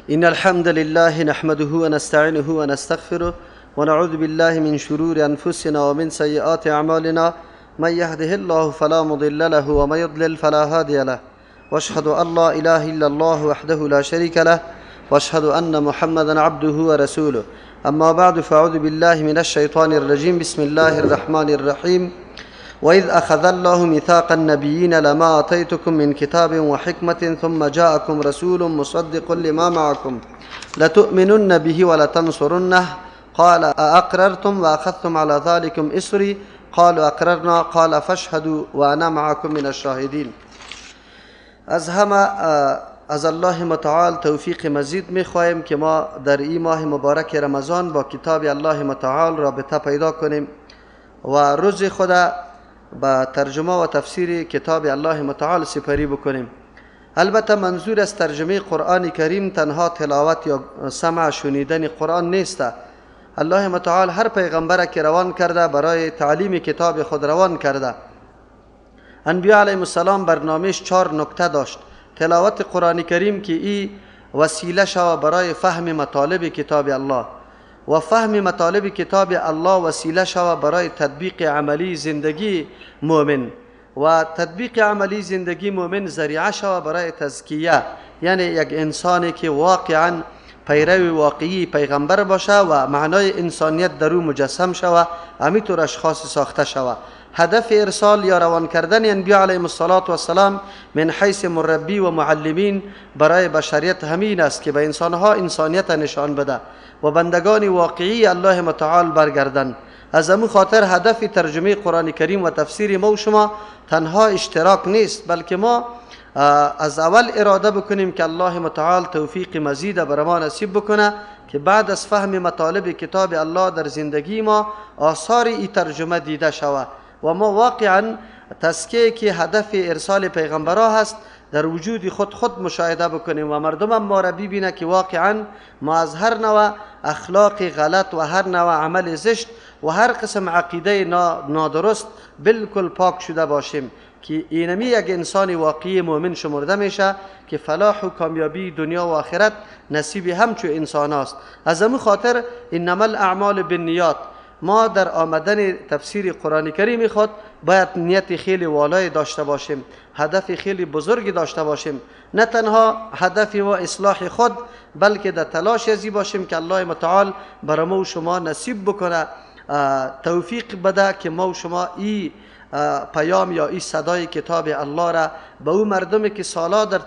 إن الحمد لله نحمده ونستعينه ونستغفره ونعوذ بالله من شرور أنفسنا ومن سيئات أعمالنا من يهده الله فلا مضل له ومن يضلل فلا هادي له واشهد أن لا إله إلا الله وحده لا شريك له واشهد أن محمدا عبده ورسوله أما بعد فأعوذ بالله من الشيطان الرجيم بسم الله الرحمن الرحيم وإذ أخذ الله ميثاق النبيين لما آتيتكم من كتاب وحكمة ثم جاءكم رسول مصدق لما معكم لتؤمنن به ولتنصرنه قال أأقررتم وأخذتم على ذلكم إصري قالوا أقررنا قال فاشهدوا وأنا معكم من الشاهدين. از الله متعال توفیق مزید میخواهیم که ما در این ماه مبارک رمضان با کتاب الله متعال رابطه پیدا کنیم و روز خود با ترجمه و تفسیر کتاب الله متعال سپری بکنیم. البته منظور از ترجمه قرآن کریم تنها تلاوت یا سمع شنیدن قرآن نیست. الله متعال هر پیغمبر که روان کرده برای تعلیم کتاب خود روان کرده. انبیاء علیهم السلام برنامهش 4 نکته داشت. تلاوت قرآن کریم که این وسیله شود برای فهم مطالب کتاب الله و فهم مطالب کتاب الله وسیله شود برای تطبیق عملی زندگی مؤمن و تطبیق عملی زندگی مؤمن ذریعه شود برای تزکیه، یعنی یک انسانی که واقعا پیرو واقعی پیغمبر باشه و معنای انسانیت در او مجسم شود، همینطور اشخاص ساخته شود. هدف ارسال یا روان کردن انبیاء علیهم السلام من حیث مربی و معلمین برای بشریت همین است که به انسانها انسانیت نشان بده و بندگان واقعی الله متعال برگردند. از همون خاطر هدف ترجمه قرآن کریم و تفسیر ما و شما تنها اشتراک نیست، بلکه ما از اول اراده بکنیم که الله متعال توفیق مزید بر ما نصیب بکنه که بعد از فهم مطالب کتاب الله در زندگی ما آثار این ترجمه دیده شود و ما واقعا تزکیه که هدف ارسال پیغمبرها هست در وجود خود مشاهده بکنیم و مردم ما را ببینه که واقعا ما از هر نوع اخلاق غلط و هر نوع عمل زشت و هر قسم عقیده نادرست بالکل پاک شده باشیم که اینمی یک انسان واقعی مؤمن شمرده میشه که فلاح و کامیابی دنیا و آخرت نصیب همچو انسان است. از همون خاطر انما الاعمال بالنیات ما در آمدن تفسیر قرآن کریم خود باید نیت خیلی والای داشته باشیم، هدف خیلی بزرگی داشته باشیم، نه تنها هدف و اصلاح خود بلکه در تلاش ازی باشیم که الله متعال برای ما و شما نصیب بکنه، توفیق بده که ما و شما این پیام یا این صدای کتاب الله را به او مردمی که سالا در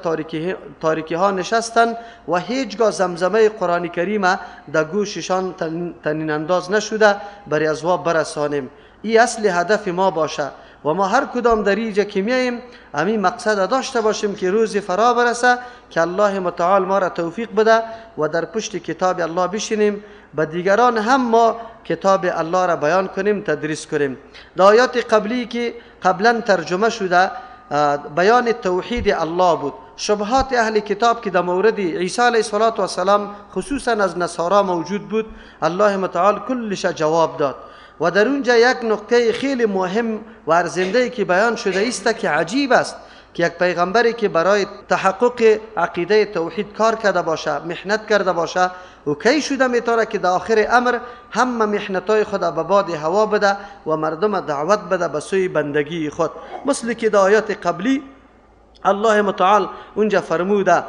تاریکی ها نشستن و هیچگاه زمزمه قرآن کریم در گوششان طنین انداز نشده برای ازواب برسانیم. این اصل هدف ما باشه و ما هر کدام در اینجا که میاییم همین مقصد داشته باشیم که روز فرا برسه که الله متعال ما را توفیق بده و در پشت کتاب الله بشینیم به دیگران هم ما کتاب الله را بیان کنیم، تدریس کنیم. در آیات قبلی که قبلا ترجمه شده بیان توحید الله بود. شبهات اهل کتاب که در مورد عیسی علیه السلام خصوصا از نصارا موجود بود، الله متعال کلش جواب داد و در اونجا یک نکته خیلی مهم و ارزنده که بیان شده است که عجیب است که یک پیغمبری که برای تحقق عقیده توحید کار کرده باشه، محنت کرده باشه و کی شده میتونه که در آخر امر همه محنتای خود به باد هوا بده و مردم دعوت بده به سوی بندگی خود، مثل که در آیات قبلی الله متعال اونجا فرموده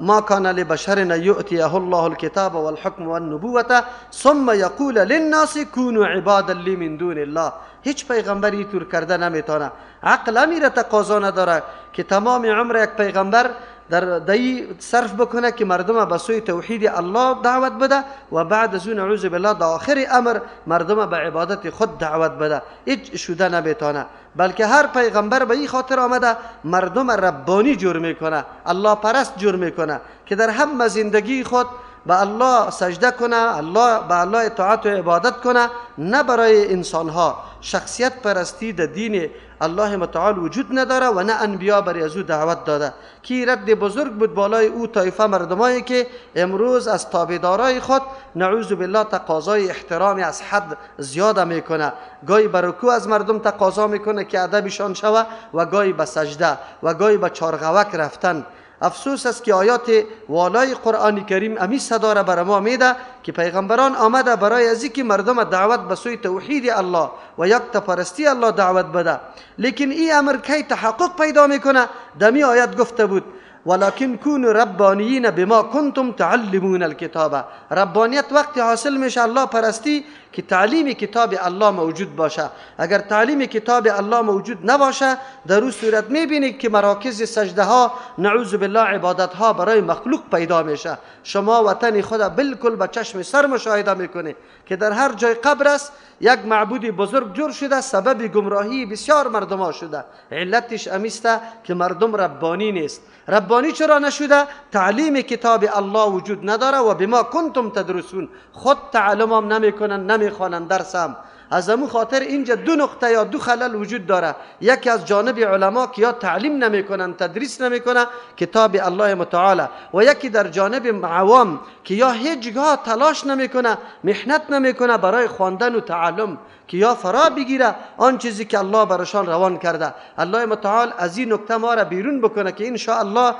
ما کان لبشر ان یؤتیه الله الکتاب والحکم والنبوة ثم یقول للناس كونوا عبادا لی من دون الله. هیچ پیغمبری طور کرده نمیتونه، عقل امیره تقاضا نداره که تمام عمر یک پیغمبر در دی صرف بکنه که مردم به سوی توحید الله دعوت بده و بعد از اون نعوذ بالله در آخر امر مردم به عبادت خود دعوت بده. هیچ شده نمیتونه، بلکه هر پیغمبر به این خاطر آمده مردم ربانی جور میکنه، الله پرست جور میکنه که در همه زندگی خود به الله سجده کنه، به الله اطاعت و عبادت کنه، نه برای انسانها. شخصیت پرستی در دین الله متعال وجود نداره و نه انبیا برای از او دعوت داده که رد بزرگ بود بالای او طایفه مردمایی که امروز از تابعدارای خود نعوذ بالله تقاضای احترام از حد زیاده میکنه، گاهی به رکوع از مردم تقاضا میکنه که ادبشان شوه و گاهی به سجده و گاهی به چارغوک رفتن. افسوس است که آیات والای قرآن کریم امی صدا را بر ما میده که پیغمبران آمده برای از اینکه مردم دعوت به سوی توحید الله و یکتاپرستی الله دعوت بده، لیکن این امر کی تحقق پیدا میکنه؟ دمی آیت گفته بود ولكن كونوا ربانیین بما کنتم تعلمون الكتاب. ربانیت وقتی حاصل میشه الله پرستی که تعلیم کتاب الله موجود باشه. اگر تعلیم کتاب الله موجود نباشه، در اون صورت میبینید که مراکز سجده ها نعوذ بالله عبادت ها برای مخلوق پیدا میشه. شما وطن خدا بالکل به چشم سر مشاهده میکنید که در هر جای قبر است یک معبود بزرگ جور شده، سبب گمراهی بسیار مردم ها شده. علتش امیسته که مردم ربانی نیست. ربانی چرا نشده؟ تعلیم کتاب الله وجود نداره و بما کنتم تدرسون، خود تعلم هم نمیکنن، نمیخوانن درس هم. از امو خاطر اینجا دو نقطه یا دو خلل وجود داره. یکی از جانب علما که یا تعلیم نمیکنن، تدریس نمیکنن کتاب الله متعال، و یکی در جانب عوام که یا هیچگاه تلاش نمیکنه، محنت نمیکنه برای خواندن و تعلم که یا فرا بگیره آن چیزی که الله برشان روان کرده. الله متعال از این نکته ما را بیرون بکنه که ان شاء الله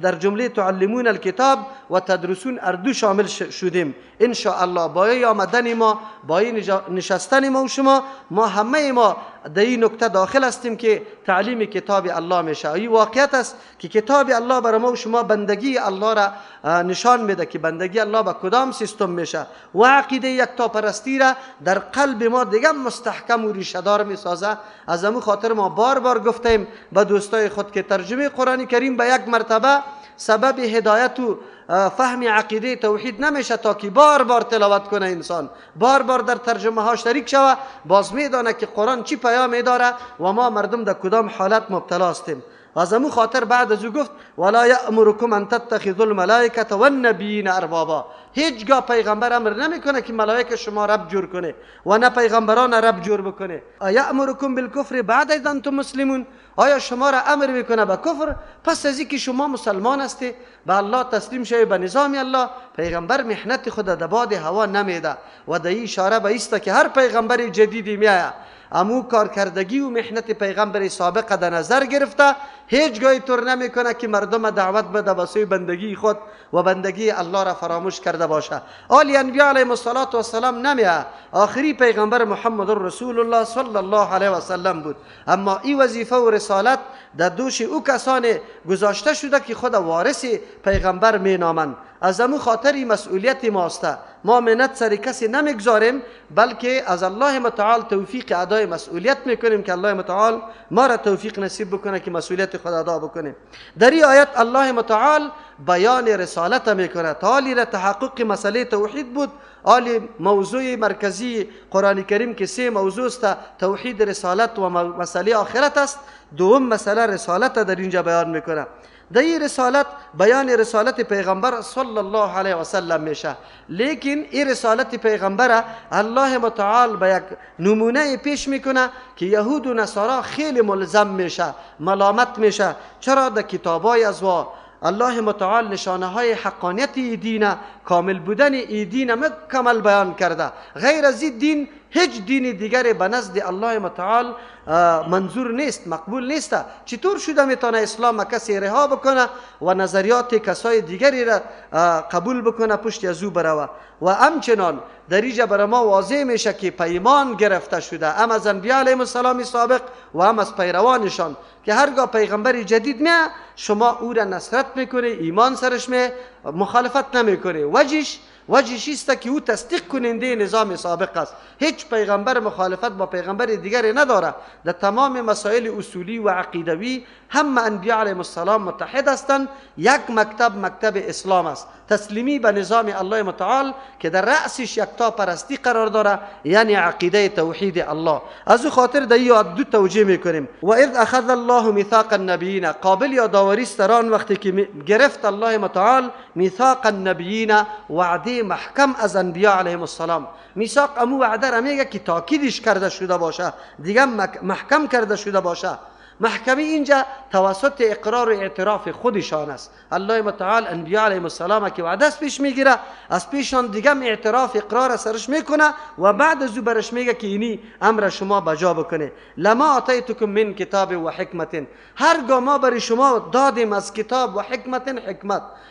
در جمله تعلمون الکتاب و تدرسون اردو شامل شدیم ان شاء الله. با آمدن ما، با نشستن ما و شما، ما همه ما در این نکته داخل هستیم که تعلیم کتاب الله میشه. این واقعیت است که کتاب الله برای ما و شما بندگی الله را نشان میده که بندگی الله با کدام سیستم میشه و عقیده یکتاپرستی را در قلب ما دیگه مستحکم و ریشه دار میسازه. از همون خاطر ما بار بار گفتیم به دوستای خود که ترجمه قرآن کریم به یک مرتبه سبب هدایت و فهم عقیده توحید نمیشه تا که بار بار تلاوت کنه انسان، بار بار در ترجمه ها شریک شوه، باز میدانه که قرآن چی پیام داره و ما مردم در کدام حالت مبتلا هستیم. از همون خاطر بعد از او گفت ولا یأمرکم ان تتخذوا الملائکه والنبیین اربابا. هیچگاه پیغمبر امر نمیکنه که ملائکه شما رب جور کنه و نه پیغمبران رب جور بکنه. یأمرکم بالکفر بعد اذ انتم مسلمون. آیا شما را امر میکنه به کفر پس از اینکه شما مسلمان هستی، به الله تسلیم شوی، به نظام الله؟ پیغمبر محنت خود در باد هوا نمیده و در این اشاره به است که هر پیغمبر جدیدی میآید امو کارکردگی و محنت پیغمبر سابق در نظر گرفته، هیچگاه طور نمیکنه که مردم دعوت بده به سوی بندگی خود و بندگی الله را فراموش کرده باشه. آل انبیاء علیهم السلام نمیه، آخری پیغمبر محمد رسول الله صلی الله علیه و سلم بود. اما این وظیفه و رسالت در دوش او کسان گذاشته شده که خود وارث پیغمبر می نامند. از امو خاطر این مسئولیت ماست. ما منت سر کسی نمیگذاریم، بلکه از الله متعال توفیق ادای مسئولیت میکنیم که الله متعال ما را توفیق نصیب بکنه که مسئولیت خود ادا بکنیم. در این آیت الله متعال بیان رسالت میکنه. تالی را تحقق مسئله توحید بود. آل موضوع مرکزی قرآن کریم که سه موضوع است، توحید، رسالت و مسئله آخرت است. دوم مسئله رسالت در اینجا بیان میکنه. در این رسالت بیان رسالت پیغمبر صلی الله علیه و سلم میشه، لیکن این رسالت پیغمبر الله متعال به یک نمونه پیش میکنه که یهود و نصارا خیلی ملزم میشه، ملامت میشه. چرا؟ در کتابای از الله متعال نشانه های حقانیت ای دین، کامل بودن ای دین مکمل بیان کرده. غیر از این دین هیچ دین دیگری به نزد الله متعال منظور نیست، مقبول نیست. چطور شده میتونه اسلام کسی رها بکنه و نظریات کسای دیگری را قبول بکنه، پشت از او بروه؟ و همچنان در اینجا برای ما واضح میشه که پیمان گرفته شده هم از انبیاء علیهم السلام سابق و هم از پیروانشان که هرگاه پیغمبری جدید میاد شما او را نصرت میکنه، ایمان سرش می مخالفت نمیکنه. وجهش است که او تصدیق کننده نظام سابق است. هیچ پیغمبر مخالفت با پیغمبر دیگری نداره. در تمام مسائل اصولی و عقیدوی همه انبیاء علیهم السلام متحد هستند. یک مکتب اسلام است، تسلیمی به نظام الله متعال که در رأسش یکتاپرستی قرار داره، یعنی عقیده توحید الله. از او خاطر در این دو توجیه میکنیم. و اذ اخذ الله میثاق النبیین، قابل یادآوری است در آن وقتی که گرفت الله متعال میثاق النبیین، وعده محکم از انبیاء علیهم السلام. میثاق امو وعده را میگه که تاکیدش کرده شده باشه، دیگه محکم کرده شده باشه. محکمه اینجا توسط اقرار و اعتراف خودشان است. الله متعال انبیاء علیهم السلام که وعده پیش میگیره، از پیشان دیگه اعتراف اقرار سرش میکنه و بعد از او برش میگه که اینی امر شما بجا بکنه. لما آتیتکم من کتاب و حکمت، هرگاه ما برای شما دادیم از کتاب و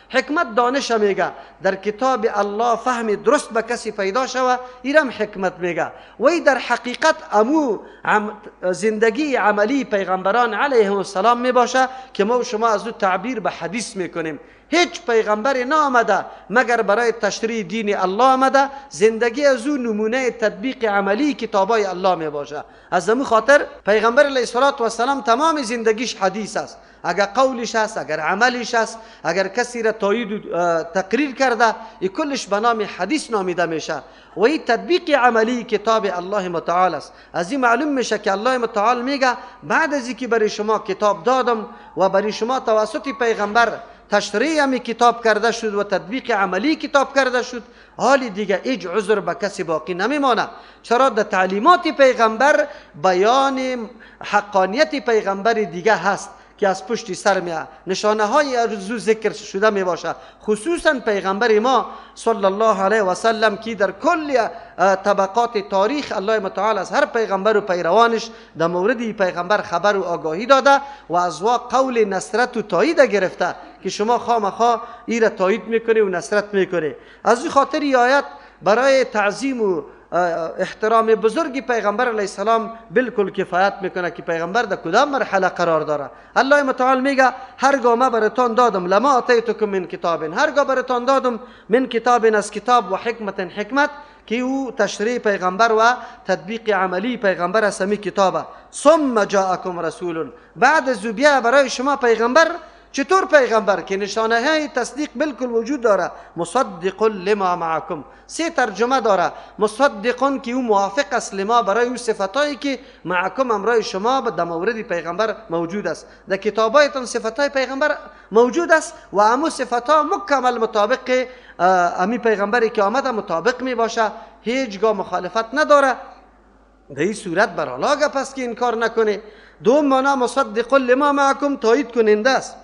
حکمت دانش میگه. در کتاب الله فهم درست به کسی پیدا شوه، اینم حکمت میگه. وی در حقیقت امو زندگی عملی پیغمبران علیهم السلام می باشه که ما و شما از او تعبیر به حدیث میکنیم. هیچ پیغمبری نآمده مگر برای تشریع دین الله آمده. زندگی از او نمونه تطبیق عملی کتابای الله می باشه. از همون خاطر پیغمبر علیه السلام تمام زندگیش حدیث است. اگر قولش است، اگر عملش است، اگر کسی را تایید و تقریر کرده، این کلش به نام حدیث نامیده میشه و این تطبیق عملی کتاب الله متعال است. از این معلوم میشه که الله متعال میگه بعد از اینکه برای شما کتاب دادم و برای شما توسط پیغمبر تشریع همی کتاب کرده شد و تطبیق عملی کتاب کرده شد، حالی دیگه هیچ عذر به کسی باقی نمیمانه. چرا؟ در تعلیمات پیغمبر بیان حقانیت پیغمبر دیگه هست که از پشت سر میاد، نشانه های ارزو ذکر شده می باشه. خصوصا پیغمبر ما صلی الله علیه و سلم که در کل طبقات تاریخ الله متعال از هر پیغمبر و پیروانش در مورد پیغمبر خبر و آگاهی داده و از وا قول نصرت و تایید گرفته که شما خامخا ای را تایید میکنی و نصرت میکنی. از این خاطر ای آیت برای تعظیم و احترام بزرگی پیغمبر علیه السلام بالکل کفایت میکنه که پیغمبر در کدام مرحله قرار داره. الله متعال میگه هرگاه ما براتون دادم، لما آتیتکم من کتاب، هرگاه براتون دادم من کتاب، از کتاب و حکمت که او تشریع پیغمبر و تطبیق عملی پیغمبر است. می کتابه ثم جاءکم رسول، بعد از بیا برای شما پیغمبر. چطور پیغمبر که نشانه های تصدیق بالکل وجود داره. مصدق لما معکم، سه ترجمه داره. مصدقون که او موافق است، لما برای او صفتایی که معکم امرای شما در مورد پیغمبر موجود است. در کتابایتان صفتای پیغمبر موجود است و امو صفتا مکمل مطابق امی پیغمبری که آمده مطابق می باشه، هیچگاه مخالفت نداره. در این صورت برالاگه پس که انکار نکنه. دوم معنا مصدق لما معکم تایید کننده است.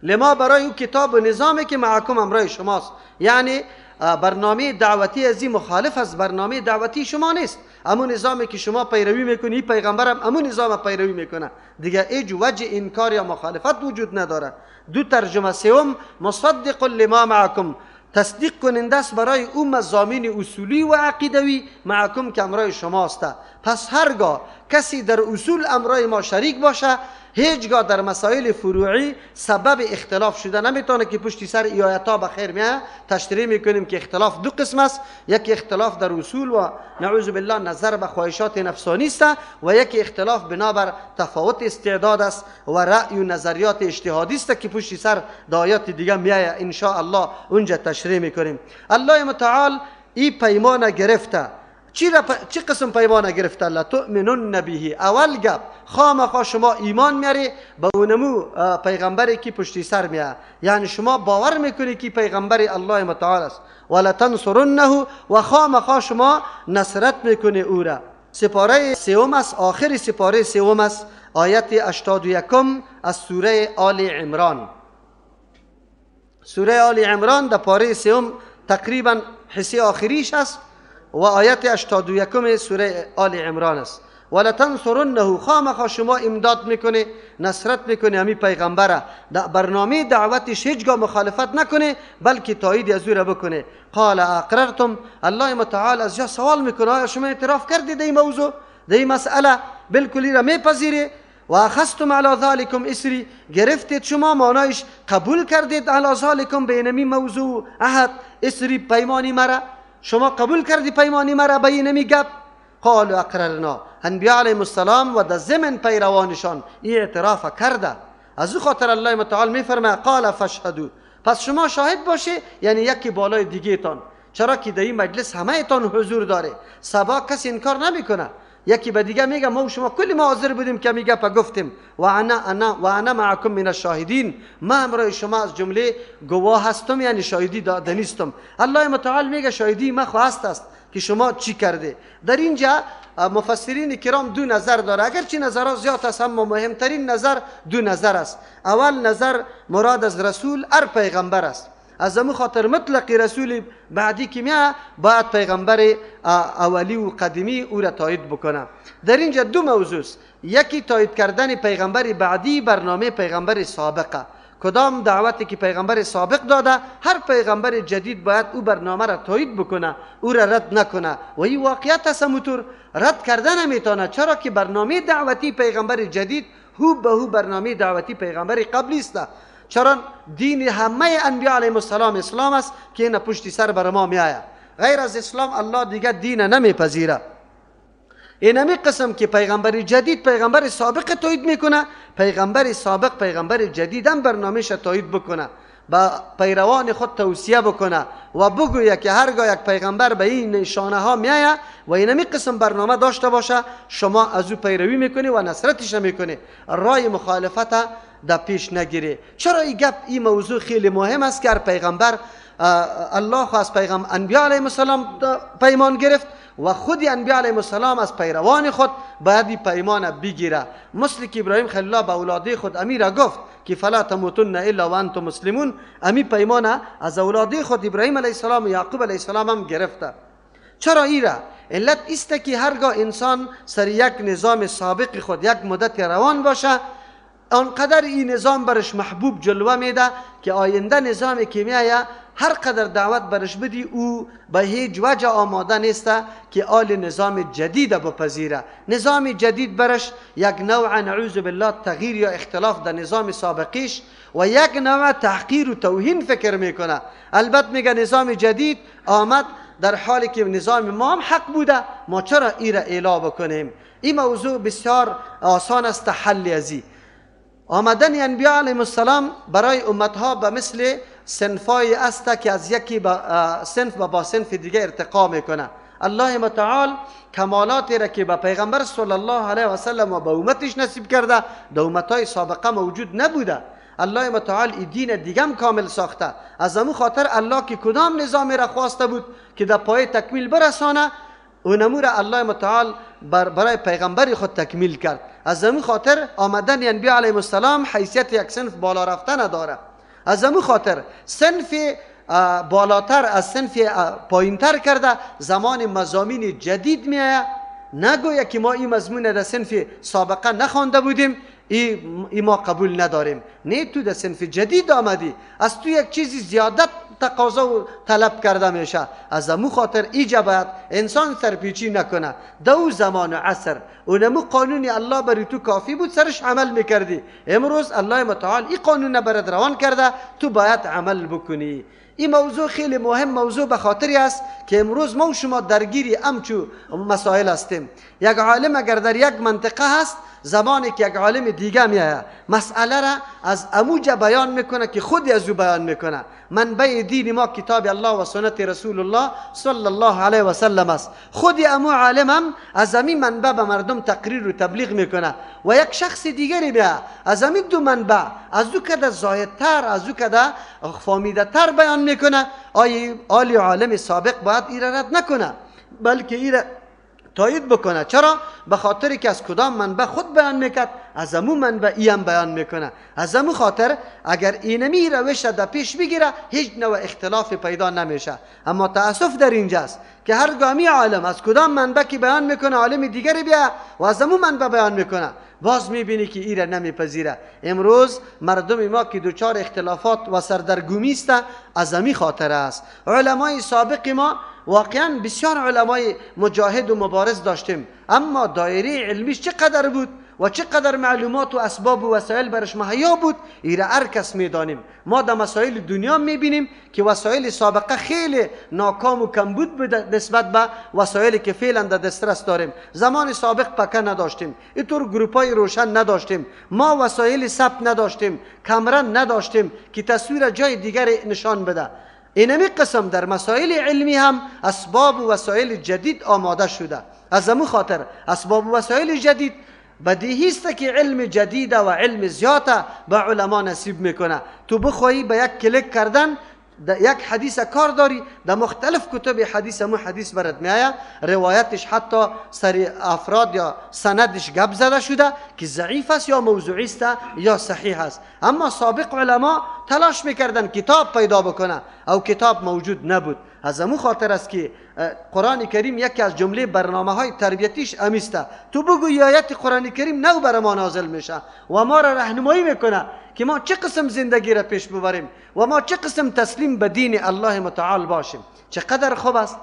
لما برای او کتاب و نظامی که معکم امرای شماست، یعنی برنامه دعوتی از این مخالف از برنامه دعوتی شما نیست. همون نظامی که شما پیروی میکنی پیغمبرم همون نظام پیروی میکنه، دیگه هیچ وجه انکار یا مخالفت وجود نداره. دو ترجمه. سوم مصدق لما معکم، تصدیق کننده است برای اون مضامین اصولی و عقیدوی معکم که امرای شماست. پس هرگاه کسی در اصول امرای ما شریک باشه، هیچگاه در مسائل فروعی سبب اختلاف شده نمیتونه که پشت سر ای آیتا بخیر میه تشریح میکنیم که اختلاف دو قسم است. یکی اختلاف در اصول و نعوذ بالله نظر به خواهشات نفسانی است و یکی اختلاف بنابر تفاوت استعداد است و رأی و نظریات اجتهادی است که پشت سر آیات دیگه میه ان شاء الله اونجا تشریح میکنیم. الله متعال این پیمان گرفته. چی قسم پیمان گرفته؟ الله تؤمنون به، اول گپ خامخا شما ایمان میاری به اونمو پیغمبری که پشت سر میاد، یعنی شما باور میکنی که پیغمبر الله متعال است. ولا تنصرنه، و خامخا شما نصرت میکنی او را. سپاره سوم است، آخر سپاره سوم است، آیت 81 از سوره آل عمران. سوره آل عمران در پاره سوم تقریبا حصه آخریش است و آیت 81 سوره آل عمران است. ولا تنصرنه، خامخا شما امداد میکنه نصرت میکنه همی پیغمبره، در برنامه دعوتش هیچگاه مخالفت نکنه بلکه تایید از او را بکنه. قال اقررتم، الله متعال از جا سوال میکنه آیا شما اعتراف کردید این موضوع، این مسئله بالکلی را میپذیره؟ و اخذتم علی ذالکم اسری، گرفتید شما معنایش قبول کردید علی ذالکم بینمی موضوع عهد اسری پیمانی مرا، شما قبول کردی پیمانی مرا بینمی گپ. قالوا اقررنا، انبیاء علیهم السلام و در ضمن پیروانشان این اعتراف کرده. از او خاطر الله متعال میفرماید قال فاشهدوا، پس شما شاهد باشه، یعنی یکی بالای دیگه تان. چرا که در این مجلس همه تان حضور داره، سبا کسی انکار نمیکنه. یکی به دیگه میگه ما و شما کلی ما حاضر بودیم که میگه پا گفتیم و انا معکم من الشاهدین، ما همراه شما از جمله گواه هستم، یعنی شاهدی داده نیستم. الله متعال میگه شاهدی ما خواست است که شما چی کرده. در اینجا مفسرین کرام دو نظر داره، اگرچه نظرها زیاد است اما مهمترین نظر دو نظر است. اول نظر مراد از رسول هر پیغمبر است، از امو خاطر مطلق رسول بعدی که میاد باید پیغمبر اولی و قدیمی او را تایید بکنه. در اینجا دو موضوع است، یکی تایید کردن پیغمبر بعدی برنامه پیغمبر سابقه. کدام دعوتی که پیغمبر سابق داده، هر پیغمبر جدید باید او برنامه را تایید بکنه، او را رد نکنه. و این واقعیت است، همونطور رد کردن نمیتونه، چرا که برنامه دعوتی پیغمبر جدید هو به هو برنامه دعوتی پیغمبر قبلی است. چرا دین همه انبیاء علیهم السلام اسلام است که این پشت سر بر ما می آید. غیر از اسلام الله دیگه دین نمیپذیره. اینمی قسم که پیغمبر جدید پیغمبر سابق تایید میکنه، پیغمبر سابق پیغمبر جدید هم برنامه‌اش تایید بکنه، با پیروان خود توصیه بکنه و بگویه که هرگاه یک پیغمبر به این نشانه ها میآید و اینمی قسم برنامه داشته باشه، شما از او پیروی میکنی و نصرتش میکنی، رای مخالفت در پیش نگیری. چرا این گپ، این موضوع خیلی مهم است که هر پیغمبر الله خواست انبیاء علیهم السلام پیمان گرفت و خود انبیاء علیهم السلام از پیروان خود باید این پیمان بگیره. مثل که ابراهیم خلیل الله به اولاده خود امیر گفت که فلا تموتن الا وانتم مسلمون، امی پیمان از اولاده خود ابراهیم علیه السلام و یعقوب علیه السلام هم گرفته. چرا ایره؟ علت است که هرگاه انسان سر یک نظام سابق خود یک مدت روان باشه، آنقدر این نظام برش محبوب جلوه میده که آینده نظامی که میآید هر قدر دعوت برش بدی او به هیچ وجه آماده نیست که آل نظام جدید بپذیره. نظام جدید برش یک نوع نعوذ بالله تغییر یا اختلاف در نظام سابقیش و یک نوع تحقیر و توهین فکر میکنه. البته میگه نظام جدید آمد در حالی که نظام ما هم حق بوده، ما چرا ای را اعلا بکنیم؟ این موضوع بسیار آسان است حل ازی. آمدن انبیاء علیهم السلام برای امتها به مثل صنفای است که از یکی صنف با صنف دیگه ارتقا میکنه. الله متعال کمالاتی را که به پیغمبر صلی الله علیه و سلم و به امتش نصیب کرده در امتهای سابقه موجود نبوده. الله متعال این دین دیگه هم کامل ساخته. از همون خاطر الله که کدام نظامی را خواسته بود که در پای تکمیل برسانه، اونمو را الله متعال برای پیغمبر خود تکمیل کرد. از همون خاطر آمدن انبیاء علیهم السلام حیثیت یک صنف بالا رفته نداره. از همون خاطر صنف بالاتر از صنف پایینتر کرده زمان مضامین جدید میآید. نگویا که ما این مضمون در صنف سابقه نخوانده بودیم، ای ما قبول نداریم. نه، تو در صنف جدید آمدی، از تو یک چیزی زیادت تقاضا و طلب کرده میشه. از امو خاطر ایجا باید انسان سرپیچی نکنه. دو زمان و عصر اونمو قانونی الله بری تو کافی بود، سرش عمل میکردی. امروز الله متعال این قانون برات روان کرده، تو باید عمل بکنی. این موضوع خیلی مهم موضوع به خاطری است که امروز ما و شما درگیری امچو مسائل هستیم. یک عالم اگر در یک منطقه هست، زمانی که یک عالم دیگه میاد مسئله را از اموجه بیان میکنه که خودی از او بیان میکنه. منبع دین ما کتاب الله و سنت رسول الله صلی الله علیه و سلم است. خودی امو عالم هم از همین منبع به مردم تقریر و تبلیغ میکنه و یک شخص دیگری میاد از همین دو منبع از او کده زایدتر، از او کده فامیده تر بیان میکنه. آلی عالم سابق باید ایره رد نکنه، بلکه ایره تایید بکنه. چرا؟ به خاطری که از کدام منبع خود بیان میکرد، از امو منبع ای هم بیان میکنه. از امو خاطر اگر اینمی روش در پیش بگیره هیچ نوع اختلاف پیدا نمیشه. اما تاسف در اینجاست که هرگامی عالم از کدام منبع که بیان میکنه عالم دیگری بیا و از امو منبع بیان میکنه، باز میبینی که ایره نمیپذیره. امروز مردم ما که دوچار اختلافات و سردرگمی است، از امی خاطر است. علمای سابق ما واقعا بسیار علمای مجاهد و مبارز داشتیم، اما دایره علمیش چقدر بود و چقدر معلومات و اسباب و وسایل برش مهیا بود، ایره هر کس میدانیم. ما در مسائل دنیا میبینیم که وسایل سابقه خیلی ناکام و کمبود بود نسبت به وسایلی که فعلا در دسترس داریم. زمان سابق پکه نداشتیم، اینطور گروپای روشن نداشتیم، ما وسایل ثبت نداشتیم، کامرا نداشتیم که تصویر جای دیگر نشان بده. اینمی قسم در مسائل علمی هم اسباب و وسایل جدید آماده شده. از همون خاطر اسباب و وسایل جدید بدیهی است که علم جدید و علم زیاده به علما نصیب میکنه. تو بخوایی به یک کلیک کردن یک حدیث کار داری، در مختلف کتب حدیث همون حدیث برات میآید، روایتش حتی سر افراد یا سندش گپ زده شده که ضعیف است یا موضوعی است یا صحیح است. اما سابق علما تلاش میکردن کتاب پیدا بکنه او کتاب موجود نبود. از همون خاطر است که قرآن کریم یکی از جمله برنامه های تربیتیش امیسته. تو بگو آیت قرآن کریم نو بر ما نازل میشه و ما را راهنمایی میکنه که ما چه قسم زندگی را پیش ببریم و ما چه قسم تسلیم به دین الله متعال باشیم. چقدر خوب است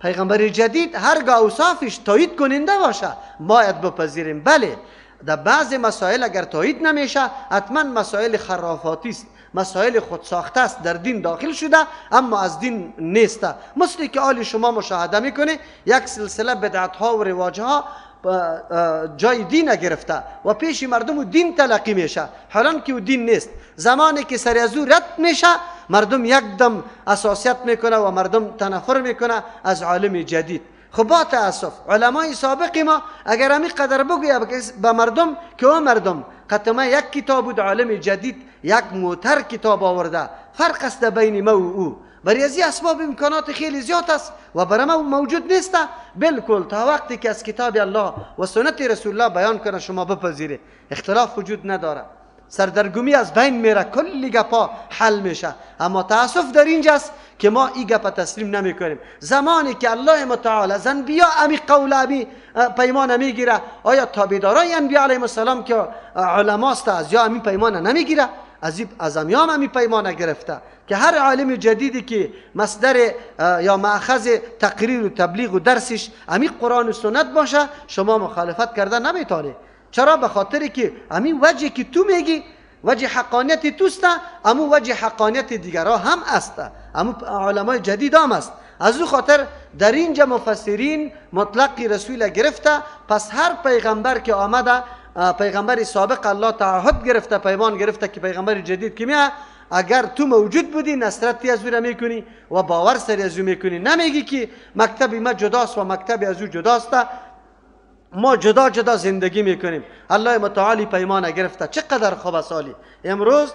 پیغمبر جدید هرگاه اوصافش تایید کننده باشه باید بپذیریم. بله در بعض مسائل اگر تایید نمیشه حتما مسائل خرافاتی است، مسائل خود ساخته است، در دین داخل شده اما از دین نیست. مثل که آل شما مشاهده میکنه یک سلسله بدعت ها و رواج ها جای دین گرفته و پیش مردم دین تلقی میشه، حالا که دین نیست. زمانی که سر از او رد میشه مردم یک دم اساسیت میکنه و مردم تنفر میکنه از عالم جدید. خب با تاسف علمای سابق ما اگر همی قدر بگویا به مردم که او مردم قطمه یک کتاب بود، عالم جدید یک موتر کتاب آورده، فرق است بین ما و او. برای از اسباب امکانات خیلی زیاد است و برای ما موجود نیست. بالکل تا وقتی که از کتاب الله و سنت رسول الله بیان کنه شما بپذیره اختلاف وجود نداره، سردرگمی از بین میره، کلی گپا حل میشه. اما تاسف در اینجاست که ما این گپا تسلیم نمی کنیم. زمانی که الله متعال از انبیا امی قول امی پیمان میگیره، آیا تابعدارای انبیا علیهم السلام که علماست از یا امی پیمان نمیگیره؟ از امیام امی پیمان گرفته که هر عالم جدیدی که مصدر یا مأخذ تقریر و تبلیغ و درسش امی قرآن و سنت باشه شما مخالفت کرده نمیتونه. چرا؟ به خاطری که همین وجه که تو میگی وجه حقانیت توست، امو وجه حقانیت دیگرها هم است، امو علمای جدید هم است. از او خاطر در اینجا مفسرین مطلق رسول گرفته. پس هر پیغمبر که آمده، پیغمبر سابق الله تعهد گرفته، پیمان گرفته که پیغمبر جدید که میاد اگر تو موجود بودی نصرتی از او را میکنی و باور سری از او میکنی. نمیگی که مکتب ما جداست و مکتب از او جداست، ما جدا جدا زندگی میکنیم. الله متعالی پیمان گرفته. چقدر خوب است. امروز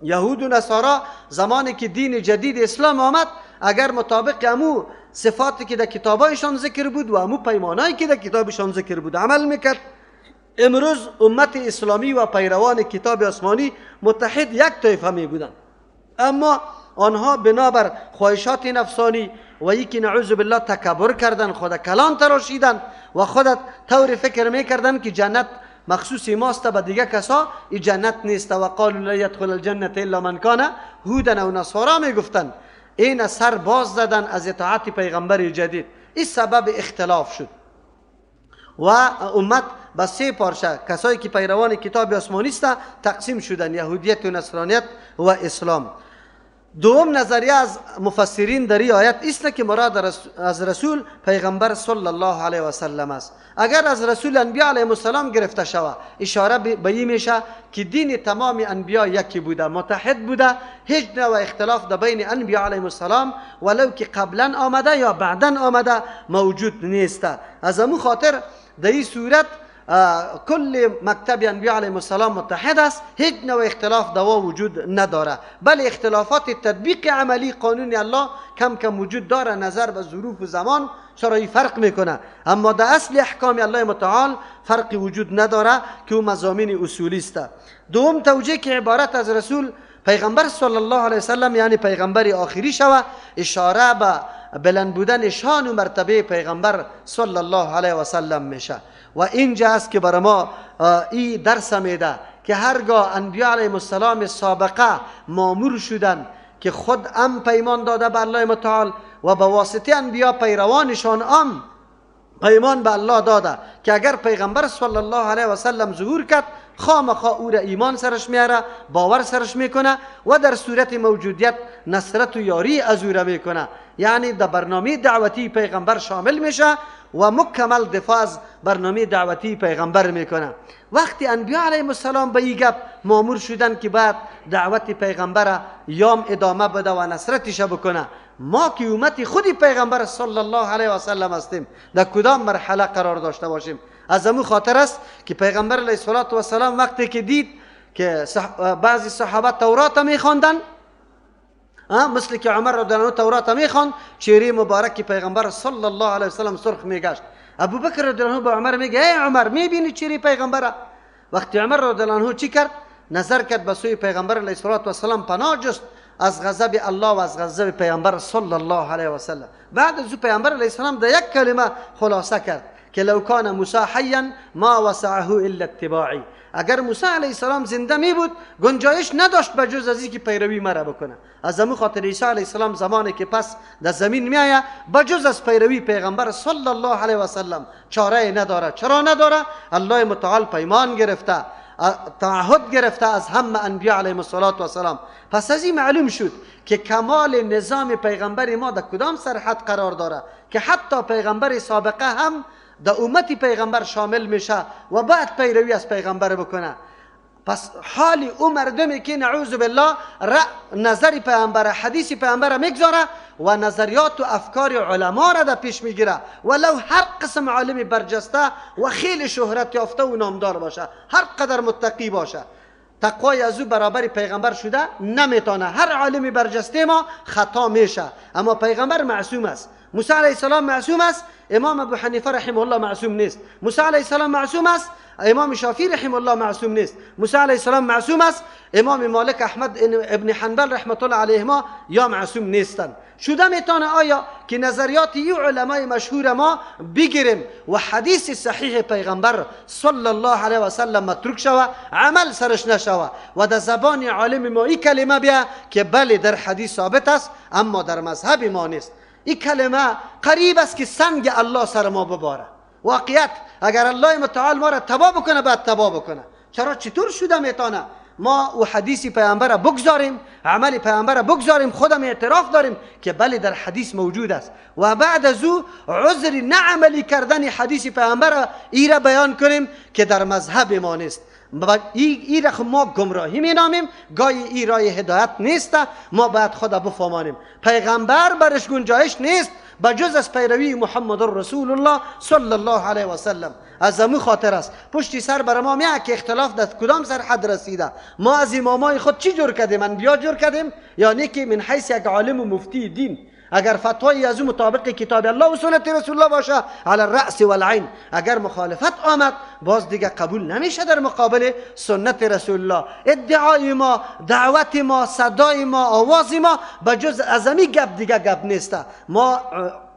یهود و نصارا زمانی که دین جدید اسلام آمد اگر مطابق امو صفاتی که در کتابایشان ذکر بود و امو پیمانایی که در کتابشان ذکر بود عمل میکرد، امروز امت اسلامی و پیروان کتاب آسمانی متحد یک طایفه می بودند، اما آنها بنابر خواهشات نفسانی و یکی نعوذ بالله تکبر کردن، خود کلان تراشیدن و خودت طور فکر میکردن که جنت مخصوص ماست به دیگه کسا این جنت نیست. و قالوا لا يدخل الجنه الا من كان هودا و نصارا میگفتن. این سر باز زدن از اطاعت پیغمبر جدید. این سبب اختلاف شد و امت به سه پارچه کسایی که پیروان کتاب آسمانی است تقسیم شدن، یهودیت و نصرانیت و اسلام. دوم نظریه از مفسرین در این آیت است که مراد از رسول پیغمبر صلی الله علیه و سلم است. اگر از رسول انبیا علیهم السلام گرفته شود اشاره به این میشه که دین تمام انبیا یکی بوده، متحد بوده، هیچ نوع اختلاف در بین انبیا علیهم السلام ولو که قبلا آمده یا بعدا آمده موجود نیست. از همون خاطر در این صورت کل مکتب انبیاء علیهم السلام متحد است، هیچ نوع اختلاف دوا وجود نداره، بل اختلافات تطبیق عملی قانون الله کم کم وجود داره نظر به ظروف و زمان چرایی فرق میکنه، اما در اصل احکام الله متعال فرقی وجود نداره که او مضامین اصولی است. دوم توجیه که عبارت از رسول پیغمبر صلی الله علیه وسلم یعنی پیغمبر آخری شوه، اشاره به بلند بودن شان و مرتبه پیغمبر صلی الله علیه وسلم میشه. و اینجا است که برای ما این درس میده که هرگاه انبیاء علیهم السلام سابقه مامور شدن که خود پیمان داده به الله متعال و به واسطه انبیاء پیروانشان پیمان به الله داده که اگر پیغمبر صلی الله علیه و سلم ظهور کرد خامخا او را ایمان سرش میاره، باور سرش میکنه و در صورت موجودیت نصرت و یاری از او را میکنه. یعنی در برنامه دعوتی پیغمبر شامل میشه و مکمل دفاع از برنامه دعوتی پیغمبر میکنه. وقتی انبیاء علیهم السلام به این گپ مامور شدن که بعد دعوت پیغمبر یام ادامه بده و نصرتش بکنه، ما که امت خودی پیغمبر صلی الله علیه و سلم هستیم در کدام مرحله قرار داشته باشیم؟ از امو خاطر است که پیغمبر علیه السلام وقتی که دید که بعضی صحابه تورات میخواندن، مثل که عمر رضی الله عنه تورات میخواند، چهره مبارک پیغمبر صلی الله علیه و سلم سرخ میگشت. ابوبکر رضی الله عنه به عمر میگه ای عمر، میبینی چهره پیغمبر؟ وقتی عمر رضی الله عنه چی کرد؟ نظر کرد به سوی پیغمبر علیه السلام، پناه جست از غضب الله و از غضب پیغمبر صلی الله علیه و سلم. بعد از پیغمبر علیه السلام در یک کلمه خلاصه کرد که لو کان موسی حیا ما وسعه الا اتباعی. اگر موسی علیه السلام زنده می بود گنجایش نداشت به جز از اینکه پیروی مرا بکنه. از همون خاطر عیسی علیه السلام زمانی که پس در زمین می آید به جز از پیروی پیغمبر صلی الله علیه و سلم چاره نداره. چرا نداره؟ الله متعال پیمان گرفته، تعهد گرفته از همه انبیاء علیهم السلام. پس از این معلوم شد که کمال نظام پیغمبر ما در کدام سرحد قرار داره که حتی پیغمبر سابقه هم در امت پیغمبر شامل میشه و بعد پیروی از پیغمبر بکنه. پس حال او مردمی که نعوذ بالله نظر پیغمبر، حدیث پیغمبر میگذاره و نظریات و افکار علما را در پیش میگیره، ولو هر قسم عالم برجسته و خیلی شهرت یافته و نامدار باشه، هر قدر متقی باشه، تقوای از او برابر پیغمبر شده نمیتونه. هر عالم برجسته ما خطا میشه، اما پیغمبر معصوم است. موسی علیه السلام معصوم است، امام ابو حنیفه رحمه الله معصوم نیست. موسی علیه السلام معصوم است، امام شافعی رحمه الله معصوم نیست. موسی علیه السلام معصوم است، امام مالک احمد ابن حنبل رحمت الله علیهما یا معصوم نیستند. شده میتونه آیا که نظریات این علمای مشهور ما بگیریم و حدیث صحیح پیغمبر صلی الله علیه و سلم متروک شوه، عمل سرش نشوه و در زبان عالم ما این کلمه بیا که بله در حدیث ثابت است اما در مذهب ما نیست. این کلمه قریب است که سنگ الله سر ما بباره. واقعیت اگر الله متعال ما را تباه بکنه بعد تباه بکنه. چطور شده میتونه ما و حدیث پیامبر بگذاریم، عمل پیامبر بگذاریم، خودم اعتراف داریم که بله در حدیث موجود است و بعد از او عذر نه عملی کردن حدیث پیامبر را بیان کنیم که در مذهب ما نیست. این را ما گمراهی می نامیم، گاهی این راه هدایت نیست. ما باید خود بفهمانیم پیغمبر برش گنجایش نیست بجز از پیروی محمد رسول الله صلی الله علیه و سلم. از امو خاطر است پشتی سر بر ما میاد که اختلاف در کدام سرحد رسیده. ما از امامای خود چی جور کردیم؟ انبیا جور کردیم؟ یعنی که من حیث یک عالم و مفتی دین اگر فتوای از مطابق کتاب الله و سنت رسول الله باشه علی الرأس والعین، اگر مخالفت آمد باز دیگه قبول نمیشه در مقابل سنت رسول الله. ادعای ما، دعوت ما، صدای ما، آواز ما بجز از امی گپ دیگه گپ نیسته. ما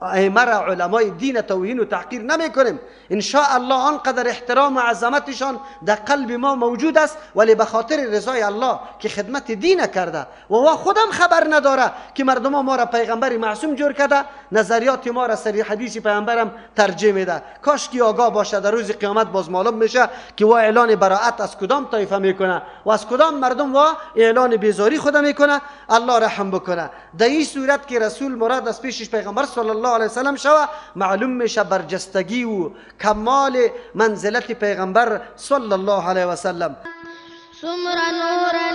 ائمه علمای دین توهین و تحقیر نمی کنیم. ان شاء الله آنقدر احترام و عظمتشان در قلب ما موجود است، ولی به خاطر رضای الله که خدمت دین کرده و خودم خبر نداره که مردم ما را پیغمبر معصوم جور کرده، نظریات ما را سری حدیث پیغمبرم ترجمه میده. کاش کی آگاه باشه در روز قیامت باز معلوم میشه که وا اعلان براءت از کدام طایفه میکنه و از کدام مردم وا اعلان بیزاری خود میکنه. الله رحم بکنه. در این صورت که رسول مراد از پیشش پیغمبر صلی الله علیه وسلم شوه معلوم میشه برجستگی و کمال منزلت پیغمبر صلی الله علیه وسلم.